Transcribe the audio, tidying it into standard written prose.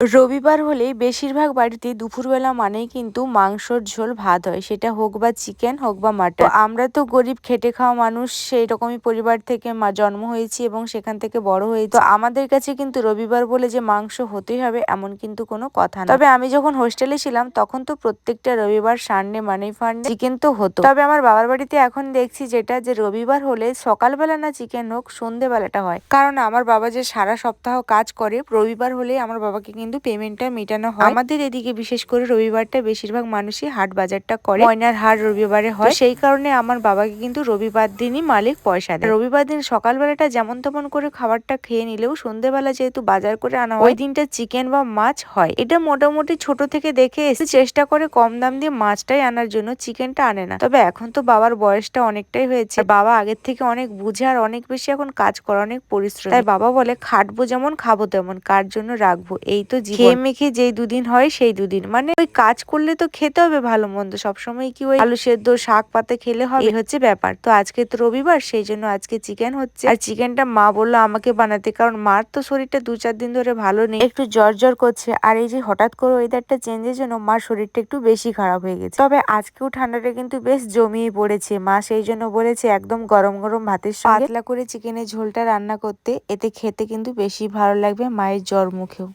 রবিবার হলেই বেশিরভাগ বাড়িতে দুপুরবেলা মানেই কিন্তু মাংসর ঝোল ভাত হয়, সেটা হোক বা চিকেন হোক বা মাটন। আমরা তো গরিব খেটে খাওয়া মানুষ, সেই রকমই পরিবার থেকে জন্ম হয়েছি এবং সেখান থেকে বড় হয়েছি। তো আমাদের কাছে কিন্তু রবিবার বলে যে মাংস হতেই হবে এমন কিন্তু কোনো কথা না। তবে আমি যখন হোস্টেলে ছিলাম তখন তো প্রত্যেকটা রবিবার সানডে মানেই ফান্ডে চিকেন তো হতো। তবে আমার বাবার বাড়িতে এখন দেখছি যেটা, যে রবিবার হলে সকালবেলা না চিকেন হোক, সন্ধ্যেবেলাটা হয়। কারণ আমার বাবা যে সারা সপ্তাহ কাজ করে, রবিবার হলে আমার বাবাকে কিন্তু পেমেন্টটা মেটানো হয়। আমাদের এদিকে বিশেষ করে রবিবারটা বেশিরভাগ মানুষই হাট বাজারটা করে, ময়নার হাট রবিবারে হয়। সেই কারণে আমার বাবাকে কিন্তু রবিবার দিনই মালিক পয়সা দেয়। রবিবার দিন সকালবেলাটা যেমন তেমন করে খাবারটা খেয়ে নিলেও সন্ধ্যেবেলা যেহেতু বাজার করে আনা হয়, ওই দিনটা চিকেন বা মাছ হয়। এটা মোটামুটি ছোট থেকে দেখে এসে চেষ্টা করে কম দাম দিয়ে মাছটাই আনার জন্য, চিকেনটা আনে না। তবে এখন তো বাবার বয়সটা অনেকটাই হয়েছে, বাবা আগের থেকে অনেক বুঝে আর অনেক বেশি এখন কাজ করে, অনেক পরিশ্রম। তাই বাবা বলে খাটবো যেমন খাবো তেমন, কার জন্য রাখবো, এই তো জীবন। খেয়ে মেখে যেই দুদিন হয় সেই দুদিন, মানে ওই কাজ করলে তো খেতে হবে ভালো মন্দ, সবসময় কি ওই আলু সেদ্ধ শাক পাতে খেলে হবে, এই হচ্ছে ব্যাপার। তো আজকে তো রবিবার, সেই জন্য আজকে চিকেন হচ্ছে। আর চিকেনটা মা বললো আমাকে বানাতে, কারণ মার তো শরীরটা 2-4 দিন ধরে ভালো নেই, একটু জ্বর জ্বর করছে। আর এই যে হঠাৎ করে ওয়েদারটা চেঞ্জের জন্য মার শরীরটা একটু বেশি খারাপ হয়ে গেছে। তবে আজকেও ঠান্ডাটা কিন্তু বেশ জমিয়ে পড়েছে, মা সেই জন্য বলেছে একদম গরম গরম ভাতের সঙ্গে পাতলা করে চিকেনের ঝোলটা রান্না করতে, এতে খেতে কিন্তু বেশি ভালো লাগবে মায়ের জ্বর মুখেও।